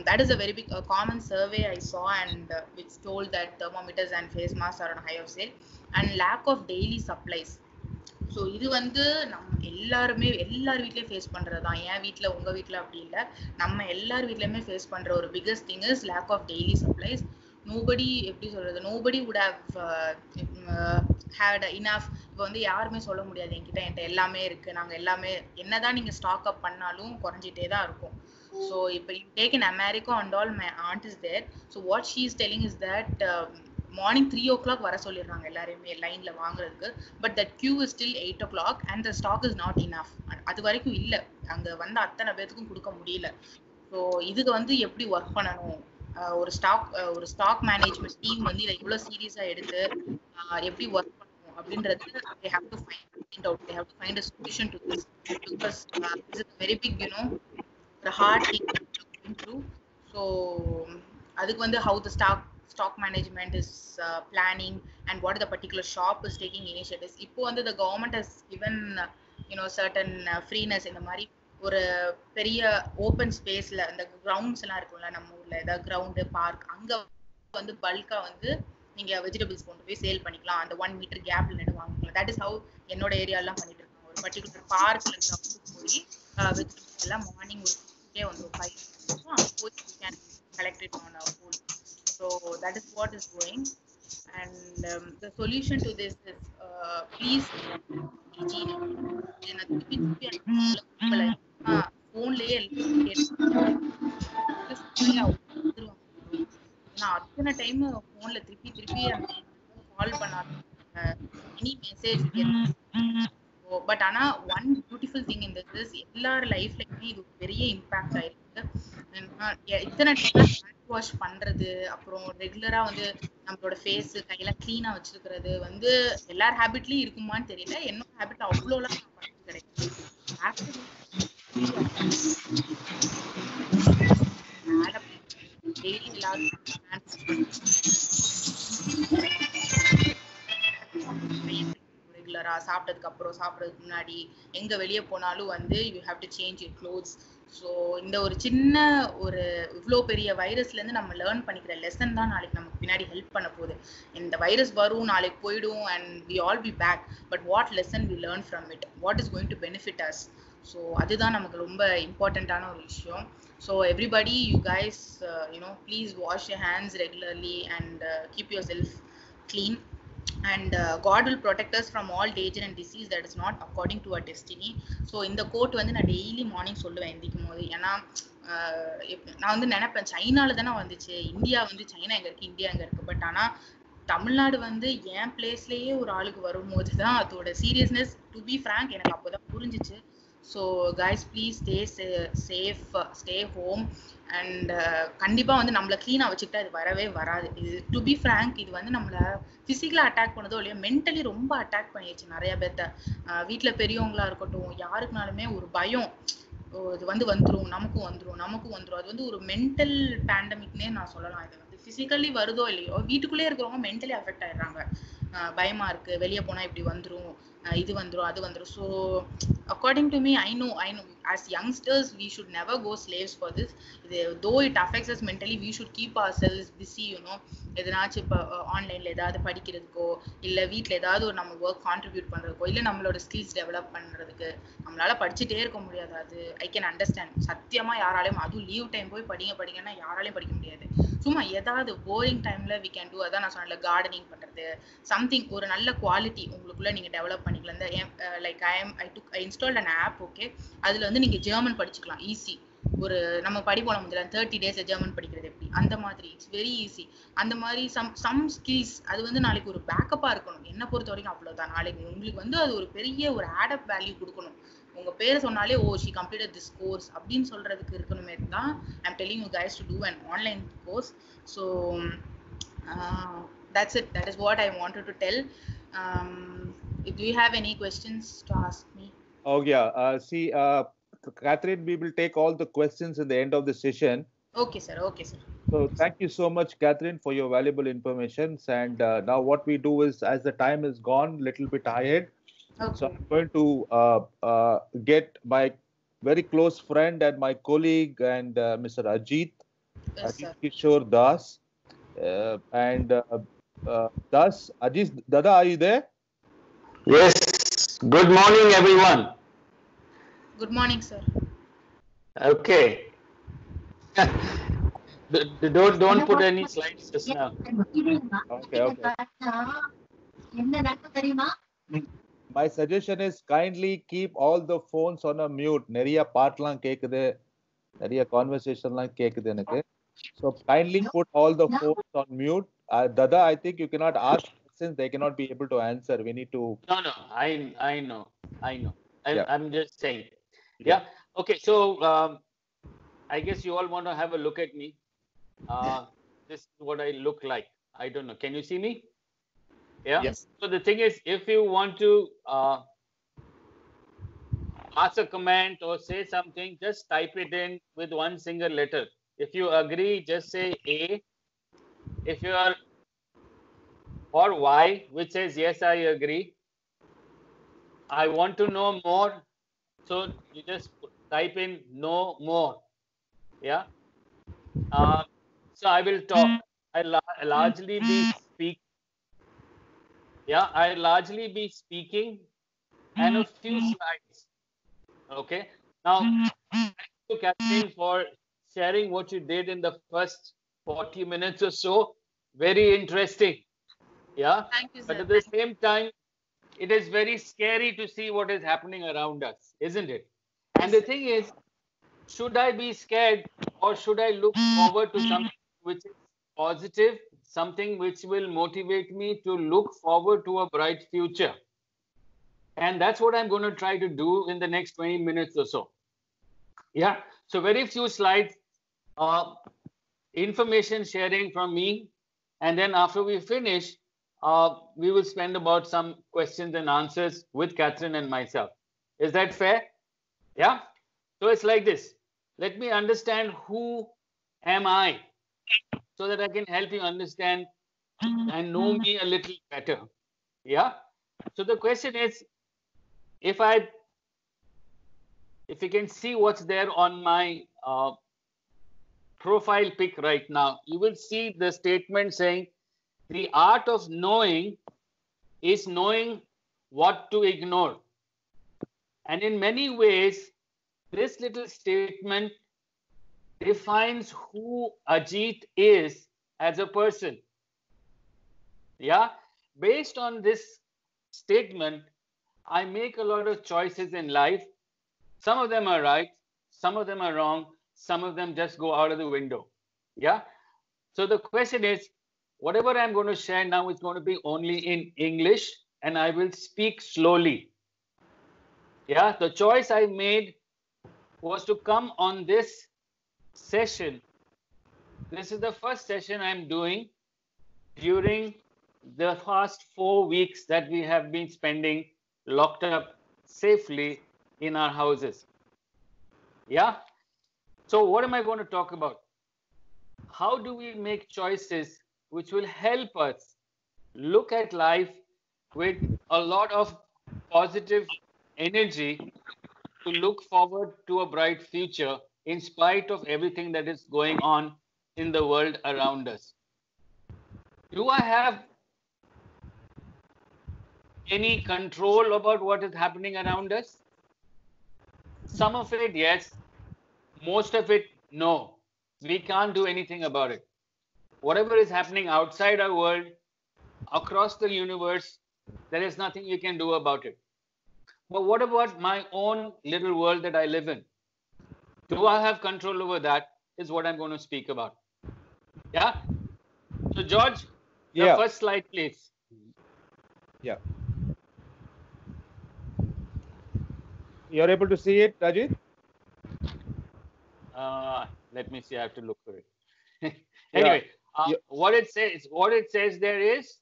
that is a very big common survey I saw and which told that thermometers and face masks are on high of sale and lack of daily supplies. So இது வந்து நம்ம எல்லார் வீட்லேயும் ஃபேஸ் பண்ணுறது தான். என் வீட்டில் உங்கள் வீட்டில் அப்படி இல்லை, நம்ம எல்லார் வீட்லையுமே ஃபேஸ் பண்ணுற ஒரு biggest thing is lack of daily supplies. Nobody எப்படி சொல்கிறது, நோபடி வுட் ஹேட் இனஃப். இப்போ வந்து யாருமே சொல்ல முடியாது என்கிட்ட எல்லாமே இருக்குது, நாங்கள் எல்லாமே என்னதான் நீங்கள் ஸ்டாக் அப் பண்ணாலும் குறைஞ்சிட்டே தான் இருக்கும். ஸோ இப்போ you take in America and all, my aunt is there. So what she is telling is that morning 3 o'clock வர சொல்லிடுறாங்க எல்லாரையுமே லைன்ல வாங்குறதுக்கு. But that queue is still 8 o'clock and the stock is not enough. அது வரைக்கும் இல்லை, அங்கே வந்து அத்தனை பேருக்கும் கொடுக்க முடியல. ஸோ இதுக்கு வந்து எப்படி ஒர்க் பண்ணணும், ஒரு ஸ்டாக் மேனேஜ்மெண்ட் டீம் வந்து இதை இவ்வளோ சீரியஸாக எடுத்து எப்படி ஒர்க் பண்ணணும் அப்படின்றது they have to find. find out. They have to find a solution to this because this is a very big, the hard thing we're going through. So அதுக்கு வந்து how the stock management is planning and what the particular shop is taking initiatives. இப்போ வந்து the government has given certain freeness இந்த மாதிரி ஒரு பெரிய open ஸ்பேஸ்ல இந்த கிரவுண்ட்ஸ் எல்லாம் இருக்கும்ல நம்ம ஊர்ல ஏதாவது கிரவுண்டு பார்க் அங்க வந்து பல்கா வந்து நீங்க வெஜிடபிள்ஸ் கொண்டு போய் சேல் பண்ணிக்கலாம். அந்த 1 மீட்டர் கேப்ல நடுவாங்க. தட் இஸ் ஹவு என்னோட ஏரியா எல்லாம் பண்ணிட்டு இருக்காங்க. ஒரு பர்டிகுலர் பார்க்ல கிரவுண்டுக்கு போய் வெஜிடபிள்ஸ் எல்லாம் மார்னிங் ஒரு வந்துடும் 5 அங்க போய் you can collect it on our phone. So that is what is going. And the solution to this is please போன்லயே அத்தனை டைம் போன்ல திருப்பி கால் பண்ணாலும் எனி மெசேஜ். பட் ஆனா one beautiful thing in this is எல்லார் லைஃப்லயுமே இது பெரிய இம்பாக்ட் ஆயிருக்கு. இத்தனை டைம் ஹேண்ட் வாஷ் பண்றது, அப்புறம் ரெகுலரா வந்து நம்மளோட ஃபேஸ் கையெல்லாம் கிளீனா வச்சிருக்கிறது வந்து எல்லார் ஹேபிட்லயும் இருக்குமான்னு தெரியல. என்னோட ஹேபிட் அவ்வளோலாம் நான் பண்ணது கிடையாது. டெய்லி எல்லாரும் ரெகுலரா சாப்பிட்டதுக்கு அப்புறம் சாப்பிட்றதுக்கு முன்னாடி எங்க வெளியே போனாலும் வந்து you have to change your clothes. So இந்த ஒரு சின்ன ஒரு இவ்வளோ பெரிய வைரஸ்ல இருந்து நம்ம லேர்ன் பண்ணிக்கிற லெசன் தான் நாளைக்கு நமக்கு பின்னாடி ஹெல்ப் பண்ண போகுது. இந்த வைரஸ் வரும், நாளைக்கு போயிடும், and we all be back. But what lesson we learn from it, what is going to benefit us. So அதுதான் நமக்கு ரொம்ப இம்பார்ட்டண்ட்டான ஒரு விஷயம். So everybody you guys please wash your hands regularly and keep yourself clean. And God will protect us from all danger and disease that is not according to our destiny. So இந்த code வந்து நான் daily morning சொல்லுவேன் எந்திக்கும் போது. ஏன்னா நான் வந்து நினைப்பேன் சைனால தானே வந்துச்சு, இந்தியா வந்து சைனா எங்க இருக்கு, இந்தியா எங்க இருக்கு. பட் ஆனா தமிழ்நாடு வந்து என் பிளேஸ்லயே ஒரு ஆளுக்கு வரும்போது தான் அதோட சீரியஸ்னஸ் டு பி ஃப்ராங்க் எனக்கு அப்போதான் புரிஞ்சிச்சு. So guys please stay safe, stay home. And கண்டிப்பாக வந்து நம்மளை க்ளீனாக வச்சுக்கிட்டா இது வரவே வராது. இது டு பி ஃப்ராங்க் இது வந்து நம்மளை ஃபிசிக்கலாக அட்டாக் பண்ணதோ இல்லையோ மென்டலி ரொம்ப அட்டாக் பண்ணிடுச்சு நிறைய பேர்த்த. வீட்டில் பெரியவங்களா இருக்கட்டும், யாருக்குனாலுமே ஒரு பயம், இது வந்து வந்துடும், நமக்கும் வந்துடும். அது வந்து ஒரு மென்டல் பேண்டமிக்னே நான் சொல்லலாம். இது வந்து ஃபிசிக்கலி வருதோ இல்லையோ வீட்டுக்குள்ளே இருக்கிறவங்க மென்டலி அஃபெக்ட் ஆயிடுறாங்க. பயமா இருக்கு, வெளியே போனா இப்படி வந்துரும், இது வந்துரும், அது வந்துரும். So according to me I know as youngsters we should never go slaves for this. Though it affects us mentally, we should keep ourselves busy. எதனாச்சும் இப்போ ஆன்லைன்ல ஏதாவது படிக்கிறதுக்கோ இல்லை வீட்டில் ஏதாவது ஒரு நம்ம ஒர்க் கான்ட்ரிபியூட் பண்ணுறதுக்கோ இல்லை நம்மளோட ஸ்கில்ஸ் டெவலப் பண்ணுறதுக்கு நம்மளால படிச்சுட்டே இருக்க முடியாது. அது ஐ கேன் அண்டர்ஸ்டாண்ட். சத்தியமா யாராலையும், அதுவும் லீவ் டைம் போய் படிங்கன்னா யாராலையும் படிக்க முடியாது. சும்மா ஏதாவது போரிங் டைம்ல வி கேன் டூ. அதான் நான் சொன்னேன், கார்டனிங் பண்றது, சம்திங் ஒரு நல்ல குவாலிட்டி உங்களுக்குள்ள நீங்க டெவலப் பண்ணிக்கலாம். இந்த like I installed an app. Okay, அதுல வந்து நீங்க ஜெர்மன் படிச்சுக்கலாம் ஈஸி. ஒரு நம்ம படிப்போம் முதல்ல 30 days ஜெர்மன் படிக்கிறது எப்படி, அந்த மாதிரி இட்ஸ் வெரி ஈஸி. அந்த மாதிரி சம் ஸ்கில்ஸ் அது வந்து நாளைக்கு ஒரு பேக்கப்பா இருக்கணும். என்ன பொறுத்த வரைக்கும் அவ்வளவுதான். நாளைக்கு உங்களுக்கு வந்து அது ஒரு பெரிய ஒரு ஆடப் வேல்யூ கொடுக்கணும். உங்க பேரை சொன்னாலே ஓ ஷி கம்ப்ளீட்டட் திஸ் கோர்ஸ் அப்படின்னு சொல்றதுக்கு இருக்கணுமே தான் I'm telling you guys to do an online course. So that's it. That is what I wanted to tell. Do you have any questions to ask me? Oh yeah. See, Catherine, we will take all the questions in the end of the session. Okay, sir. So thank you so much, Catherine, for your valuable information. And now what we do is, as the time is gone, little bit ahead. Okay. So I'm going to get my very close friend and my colleague and Mr. Ajit Kishore Das. Das, Ajit, Dada, are you there? Yes. Good morning, everyone. Good morning, sir. Okay. Don't put any slides just now. Okay. My suggestion is kindly keep all the phones on a mute. Neriya paatlam kekudhu, neriya conversation la kekudhu enakku. So kindly put all the phones on mute. Dada, I think you cannot ask questions. They cannot be able to answer. We need to. No. I know. Yeah. I'm just saying. Yeah. Okay. So I guess you all want to have a look at me. This is what I look like. I don't know. Can you see me? Yeah. Yes. So the thing is, if you want to ask a comment or say something, just type it in with one single letter. If you agree, just say A. If you are, or Y, which says yes, I agree. I want to know more. So you just type in know more. Yeah. So I will talk. I'll largely be speak. Yeah, I'll largely be speaking and a few slides. Okay. Now, thank you, Catherine, for sharing what you did in the first 40 minutes or so. Very interesting. Yeah. Thank you, But sir. at the same time, it is very scary to see what is happening around us, isn't it? And the thing is, should I be scared or should I look forward to something which is positive, something which will motivate me to look forward to a bright future? And that's what I'm going to try to do in the next 20 minutes or so. Yeah. So very few slides, information sharing from me. And then after we finish, we will spend about some questions and answers with Catherine and myself. Is that fair? Yeah. So it's like this. Let me understand who am I so that I can help you understand and know me a little better. Yeah. So the question is, if you can see what's there on my profile pic right now, you will see the statement saying the art of knowing is knowing what to ignore. And in many ways, this little statement defines who Ajit is as a person. Yeah, based on this statement, I make a lot of choices in life. Some of them are right, some of them are wrong, some of them just go out of the window. Yeah. So the question is, whatever I'm going to share now is going to be only in English and I will speak slowly. Yeah. The choice I made was to come on this session. This is the first session I'm doing during the past 4 weeks that we have been spending locked up safely in our houses. Yeah. So what am I going to talk about? How do we make choices which will help us look at life with a lot of positive energy to look forward to a bright future in spite of everything that is going on in the world around us? Do I have any control about what is happening around us? Some of it, yes. Most of it, no. We can't do anything about it. Whatever is happening outside our world, across the universe, there is nothing we can do about it. But what about my own little world that I live in? Do I have control over that? Is what I'm going to speak about. Yeah. So, George, the first slide, please. Yeah. You're able to see it, Ajit? Let me see. I have to look for it. Anyway, what it says there is,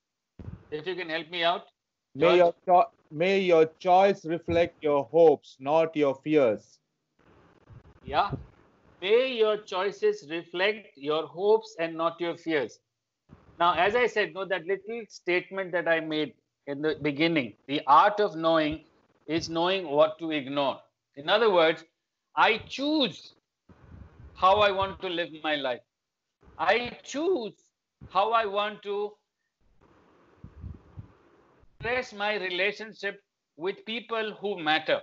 if you can help me out. May your choice reflect your hopes, not your fears. Yeah. May your choices reflect your hopes and not your fears. Now, as I said, that little statement that I made in the beginning, the art of knowing is knowing what to ignore. In other words, I choose how I want to live my life. I choose how I want to express my relationship with people who matter.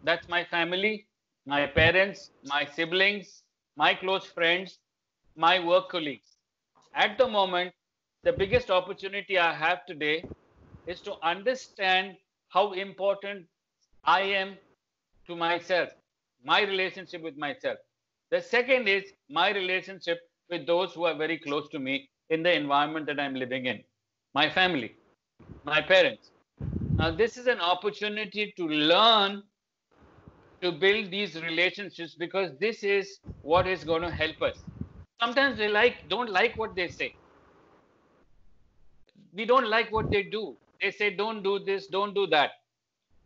That's my family, my parents, my siblings, my close friends, my work colleagues. At the moment, the biggest opportunity I have today is to understand how important I am to myself, my relationship with myself. The second is my relationship with those who are very close to me in the environment that I'm living in, my family, my parents. Now, this is an opportunity to learn to build these relationships because this is what is going to help us. Sometimes we don't like what they say. We don't like what they do. They say, don't do this, don't do that.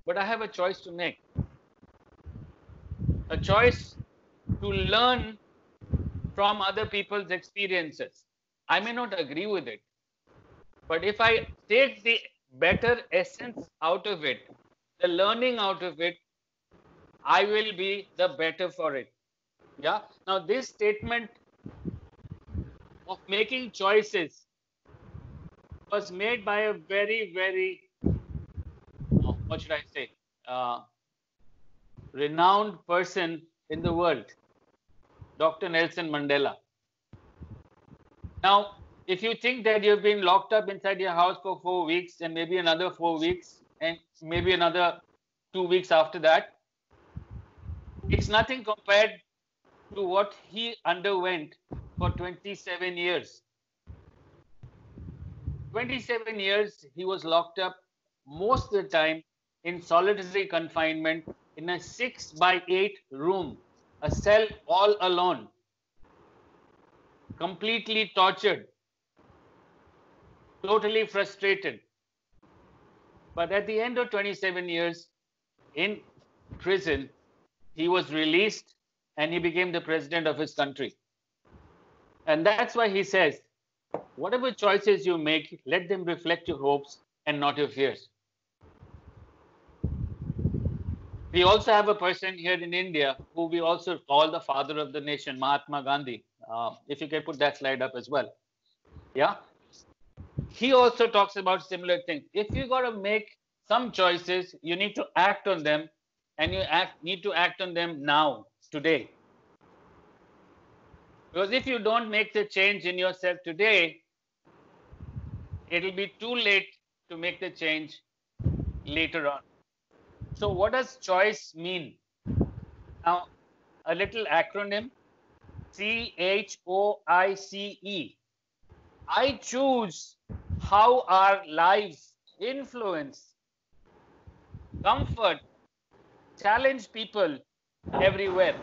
But I have a choice to make. a choice to learn from other people's experiences. I may not agree with it, but if I take the better essence out of it, the learning out of it, I will be the better for it. Yeah. Now, this statement of making choices was made by a very, very, what should I say, renowned person in the world, Dr. Nelson Mandela. Now, if you think that you've been locked up inside your house for 4 weeks and maybe another 4 weeks and maybe another 2 weeks after that, it's nothing compared to what he underwent for 27 years. 27 years he was locked up, most of the time in solitary confinement in a 6x8 room, a cell all alone, completely tortured, totally frustrated. But at the end of 27 years in prison, he was released and he became the president of his country. And that's why he says, whatever choices you make, let them reflect your hopes and not your fears. We also have a person here in India who we also call the father of the nation, Mahatma Gandhi. If you can put that slide up as well. Yeah. He also talks about similar things. If you got to make some choices, you need to act on them, and you need to act on them now, today. Because if you don't make the change in yourself today, it'll be too late to make the change later on. So what does choice mean? Now, a little acronym, CHOICE. I choose how our lives influence, comfort, challenge people everywhere.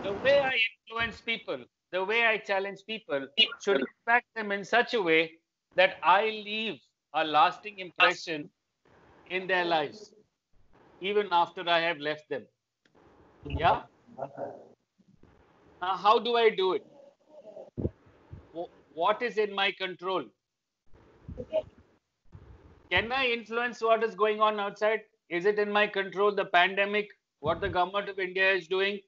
The way I influence people, the way I challenge people should impact them in such a way that I leave a lasting impression in their lives, even after I have left them. Yeah? Now, how do I do it? What is in my control? Can I influence what is going on outside? Is it in my control, the pandemic, what the government of India is doing,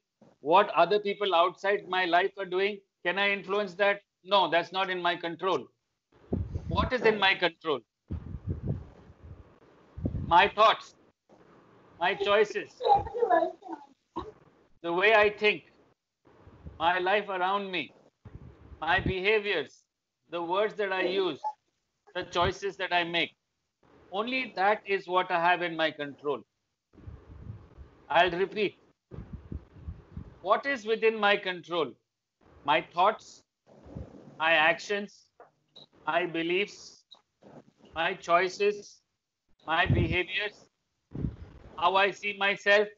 what other people outside my life are doing? Can I influence that? No, that's not in my control. What is in my control? My thoughts, my choices, the way I think, my life around me, my behaviors, the words that I use, the choices that I make. Only that is what I have in my control. I'll repeat. What is within my control? My thoughts, my actions, my beliefs, my choices, my behaviors, how I see myself.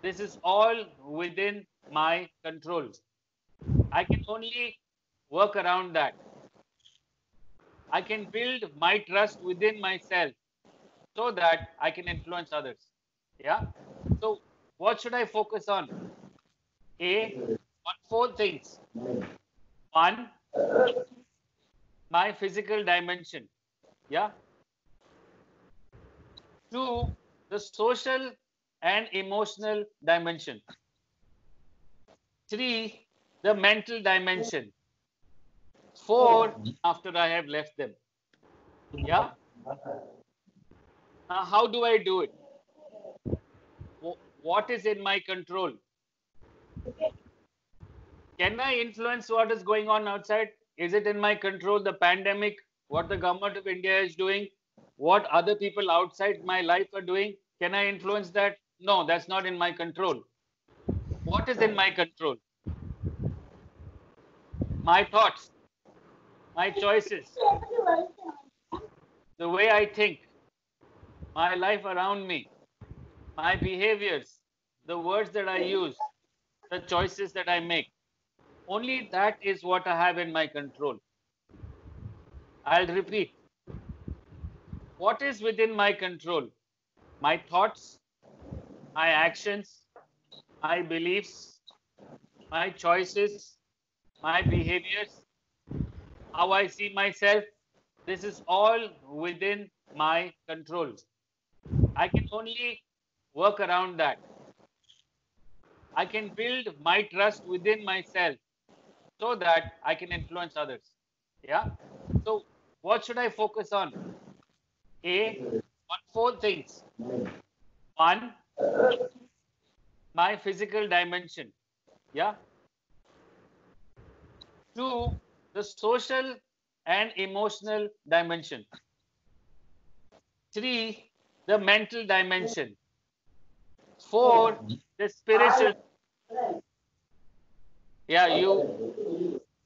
This is all within my control. I can only work around that. I can build my trust within myself so that I can influence others. Yeah. So what should I focus on? On 4 things. 1, my physical dimension. Yeah. 2, the social and emotional dimension. 3, the mental dimension. 4, after I have left them. Yeah. Now, how do I do it? What is in my control? Can I influence what is going on outside? Is it in my control, the pandemic, what the government of India is doing, what other people outside my life are doing? Can I influence that? No, that's not in my control. What is in my control? My thoughts, my choices, the way I think, my life around me, my behaviors, the words that I use, the choices that I make. Only that is what I have in my control. I'll repeat. What is within my control? My thoughts, my actions, my beliefs, my choices, my behaviors, how I see myself. This is all within my control. I can only work around that. I can build my trust within myself so that I can influence others. Yeah. So what should I focus on? On four things. One, my physical dimension. Yeah. Two, the social and emotional dimension. Three, the mental dimension. Four, the spiritual. Yeah,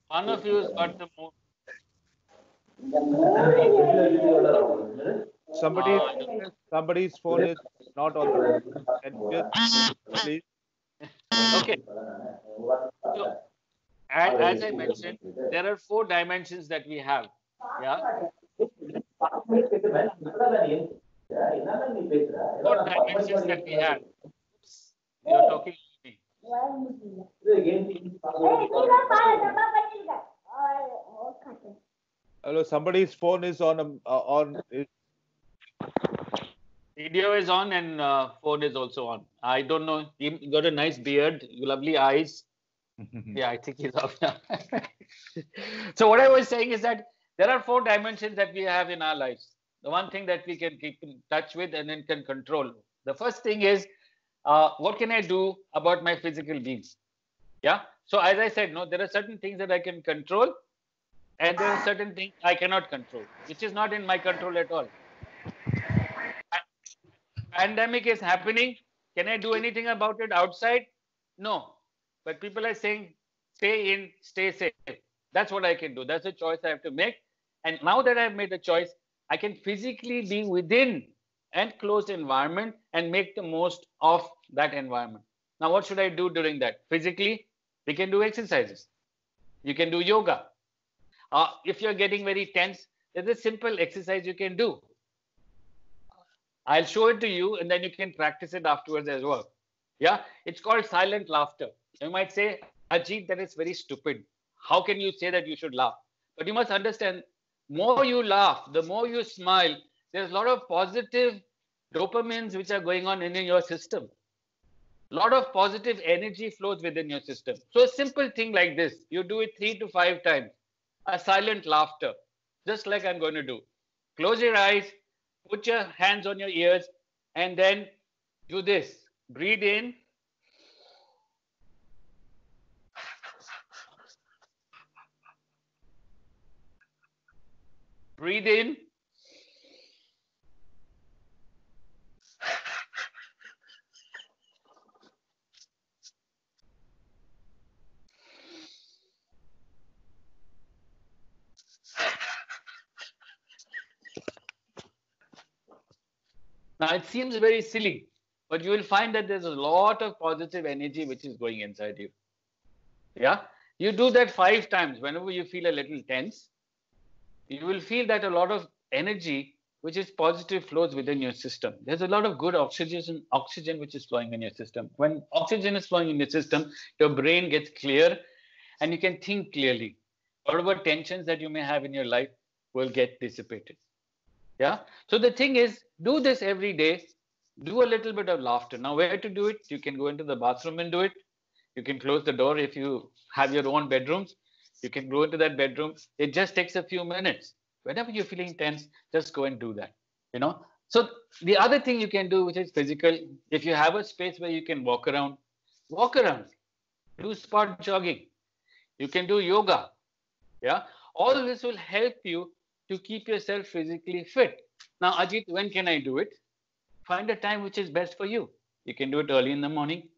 one of you has got the more. Somebody's phone is not on the. Can you just please? Okay. So, as I mentioned, there are four dimensions that we have. Yeah. Four dimensions that we have. Oops, you're talking to me. Hello, somebody's phone is on. Video is on and phone is also on. I don't know. You got a nice beard, lovely eyes. Yeah, I think he's off now. So what I was saying is that there are four dimensions that we have in our lives. The one thing that we can keep in touch with and then can control. The first thing is, what can I do about my physical being? Yeah. So as I said, no, there are certain things that I can control, and there are certain things I cannot control, which is not in my control at all. Pandemic is happening. Can I do anything about it outside? No. But people are saying, stay in, stay safe. That's what I can do. That's a choice I have to make. And now that I've made a choice, I can physically be within an closed environment and make the most of that environment. Now, what should I do during that? Physically, we can do exercises. You can do yoga. If you're getting very tense, there's a simple exercise you can do. I'll show it to you and then you can practice it afterwards as well. Yeah, it's called silent laughter. You might say, Ajit, that is very stupid. How can you say that you should laugh? But you must understand, more you laugh, the more you smile, there's a lot of positive dopamines which are going on in your system. A lot of positive energy flows within your system. So a simple thing like this, you do it 3 to 5 times. A silent laughter, just like I'm going to do. Close your eyes, put your hands on your ears, and then do this. Breathe in. Breathe in. Now, it seems very silly, but you will find that there's a lot of positive energy which is going inside you. Yeah? You do that 5 times. Whenever you feel a little tense, you will feel that a lot of energy which is positive flows within your system. There's a lot of good oxygen which is flowing in your system. When oxygen is flowing in your system, your brain gets clear and you can think clearly. Whatever tensions that you may have in your life will get dissipated. Yeah. So the thing is, do this every day. Do a little bit of laughter. Now, where to do it? You can go into the bathroom and do it. You can close the door if you have your own bedrooms. You can go into that bedroom. It just takes a few minutes. Whenever you're feeling tense, just go and do that. You know. So the other thing you can do, which is physical, if you have a space where you can walk around. Do spot jogging. You can do yoga. Yeah. All this will help you to keep yourself physically fit. Now, Ajit, when can I do it? Find a time which is best for you. You can do it early in the morning.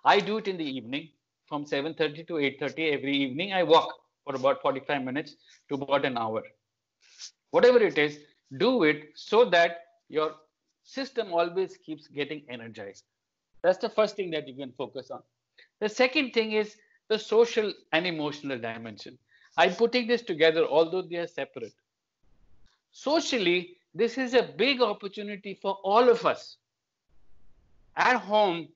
I do it in the evening from 7:30 to 8:30 every evening. I walk for about 45 minutes to about an hour. Whatever it is, do it so that your system always keeps getting energized. That's the first thing that you can focus on. The second thing is the social and emotional dimension. I'm putting this together, although they are separate. Socially, this is a big opportunity for all of us. at home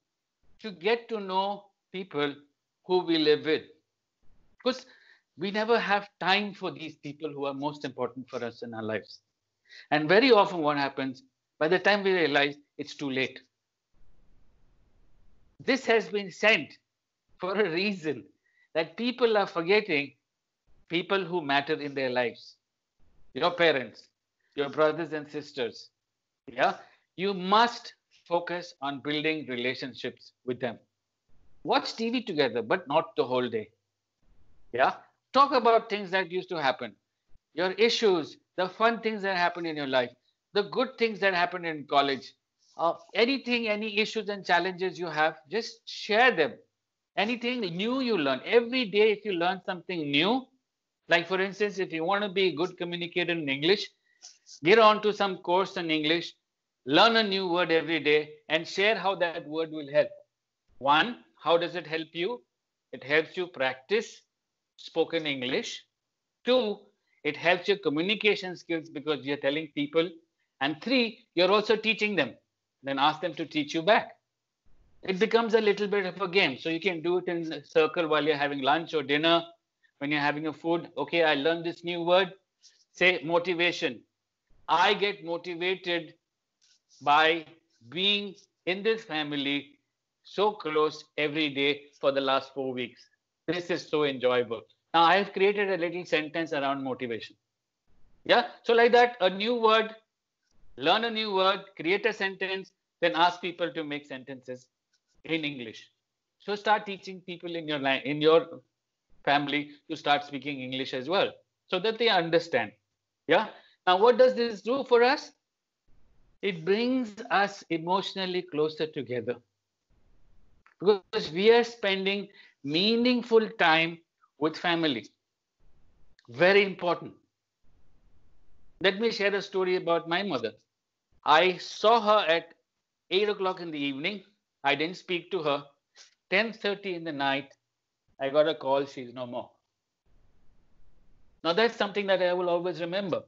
to get to know people who we live with. Because we never have time for these people who are most important for us in our lives. And very often what happens, by the time we realize, it's too late. This has been sent for a reason, that people are forgetting people who matter in their lives. Your parents, your brothers and sisters. Yeah, you must focus on building relationships with them. Watch TV together, but not the whole day. Yeah, talk about things that used to happen, your issues, the fun things that happen in your life, the good things that happen in college, anything, any issues and challenges you have, just share them. Anything new you learn every day, if you learn something new, like for instance, if you want to be a good communicator in English, get on to some course in English, learn a new word every day and share how that word will help. One, how does it help you? It helps you practice spoken English. Two, it helps your communication skills because you're telling people. And three, you're also teaching them. Then ask them to teach you back. It becomes a little bit of a game. So you can do it in a circle while you're having lunch or dinner, when you're having a food. Okay, I learned this new word. Say motivation. I get motivated by being in this family so close every day for the last 4 weeks. This is so enjoyable. Now I have created a little sentence around motivation. Yeah, so like that, a new word, learn a new word, create a sentence, then ask people to make sentences in English. So start teaching people in your family to start speaking English as well, so that they understand. Yeah. Now, what does this do for us? It brings us emotionally closer together, because we are spending meaningful time with family. Very important. Let me share a story about my mother. I saw her at 8 o'clock in the evening. I didn't speak to her. 10:30 in the night, I got a call, she's no more. Now that's something that I will always remember.